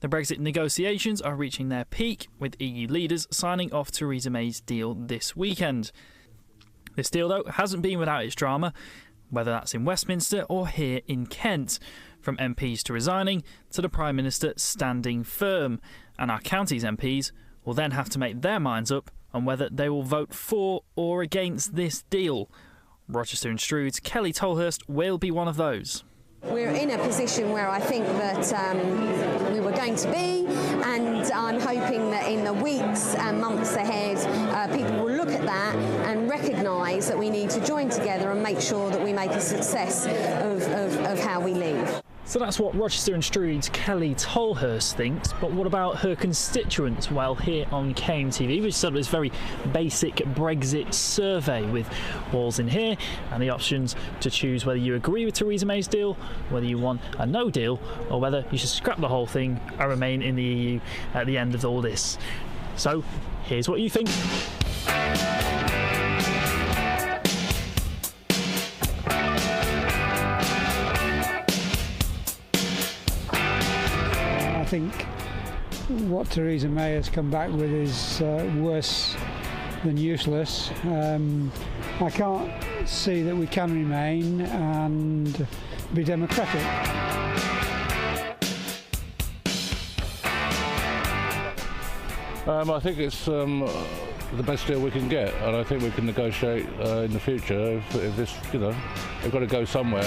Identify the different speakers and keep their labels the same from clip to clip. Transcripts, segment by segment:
Speaker 1: The Brexit negotiations are reaching their peak, with EU leaders signing off Theresa May's deal this weekend. This deal, though, hasn't been without its drama, whether that's in Westminster or here in Kent. From MPs to resigning, to the Prime Minister standing firm. And our county's MPs will then have to make their minds up on whether they will vote for or against this deal. Rochester and Stroud's Kelly Tolhurst will be one of those.
Speaker 2: We're in a position where I think that we were going to be, and I'm hoping that in the weeks and months ahead people will look at that and recognise that we need to join together and make sure that we make a success of how we leave.
Speaker 1: So that's what Rochester and Stroud's Kelly Tolhurst thinks, but what about her constituents? Well, here on KentTV, we set up this very basic Brexit survey with walls in here and the options to choose whether you agree with Theresa May's deal, whether you want a no deal, or whether you should scrap the whole thing and remain in the EU at the end of all this. So, here's what you think.
Speaker 3: I think what Theresa May has come back with is worse than useless. I can't see that we can remain and be democratic.
Speaker 4: I think it's the best deal we can get, and I think we can negotiate in the future if this, we've got to go somewhere.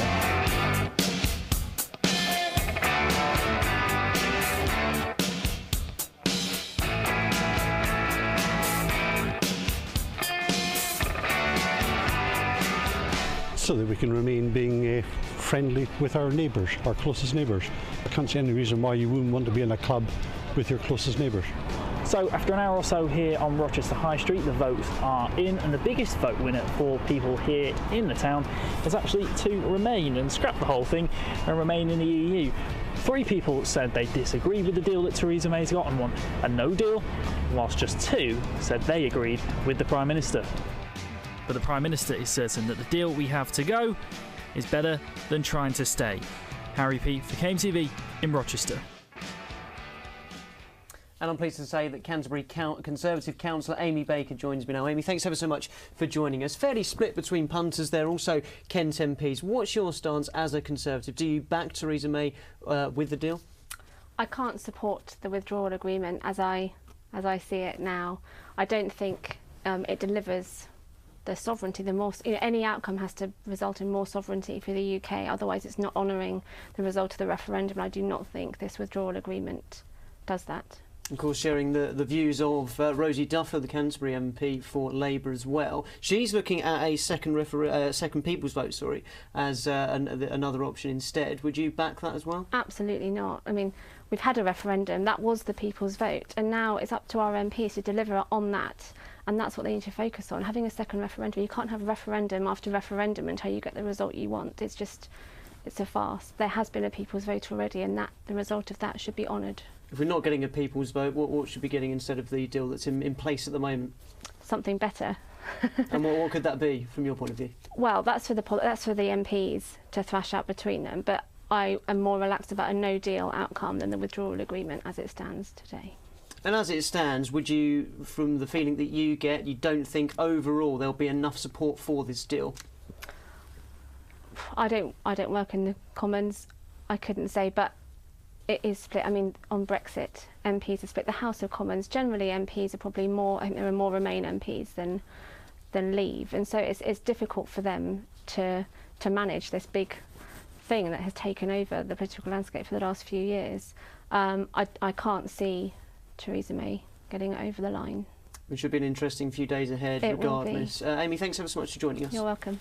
Speaker 5: So that we can remain being friendly with our neighbours, our closest neighbours. I can't see any reason why you wouldn't want to be in a club with your closest neighbours.
Speaker 1: So after an hour or so here on Rochester High Street, the votes are in, and the biggest vote winner for people here in the town is actually to remain and scrap the whole thing and remain in the EU. 3 people said they disagree with the deal that Theresa May's got and want a no deal, whilst just 2 said they agreed with the Prime Minister. But the Prime Minister is certain that the deal we have to go is better than trying to stay. Harry P. for KentTV in Rochester.
Speaker 6: And I'm pleased to say that Canterbury Conservative Councillor Amy Baker joins me now. Amy, thanks ever so much for joining us. Fairly split between punters there, also Kent MPs. What's your stance as a Conservative? Do you back Theresa May with the deal?
Speaker 7: I can't support the withdrawal agreement as I see it now. I don't think it delivers the sovereignty. Any outcome has to result in more sovereignty for the UK, otherwise it's not honouring the result of the referendum. I do not think this withdrawal agreement does that.
Speaker 6: Of course, sharing the views of Rosie Duffer, the Canterbury MP for Labour as well. She's looking at a second people's vote, as another option instead. Would you back that as well?
Speaker 7: Absolutely not. I mean, we've had a referendum, that was the people's vote, and now it's up to our MPs to deliver on that, and that's what they need to focus on. Having a second referendum, you can't have referendum after referendum until you get the result you want. It's a farce. There has been a people's vote already, and the result of that should be honoured.
Speaker 6: If we're not getting a people's vote, what should we be getting instead of the deal that's in place at the moment?
Speaker 7: Something better.
Speaker 6: And what could that be, from your point of view?
Speaker 7: Well, that's for the MPs to thrash out between them, but I am more relaxed about a no-deal outcome than the withdrawal agreement as it stands today.
Speaker 6: And as it stands, would you, from the feeling that you get, you don't think overall there'll be enough support for this deal?
Speaker 7: I don't work in the Commons. I couldn't say, but it is split. I mean, on Brexit, MPs are split. The House of Commons, generally MPs are probably more, I think there are more Remain MPs than Leave, and so it's difficult for them to manage this big thing that has taken over the political landscape for the last few years. I can't see Theresa May getting it over the line.
Speaker 6: It should be an interesting few days ahead, regardless. Amy, thanks ever so much for joining us.
Speaker 7: You're welcome.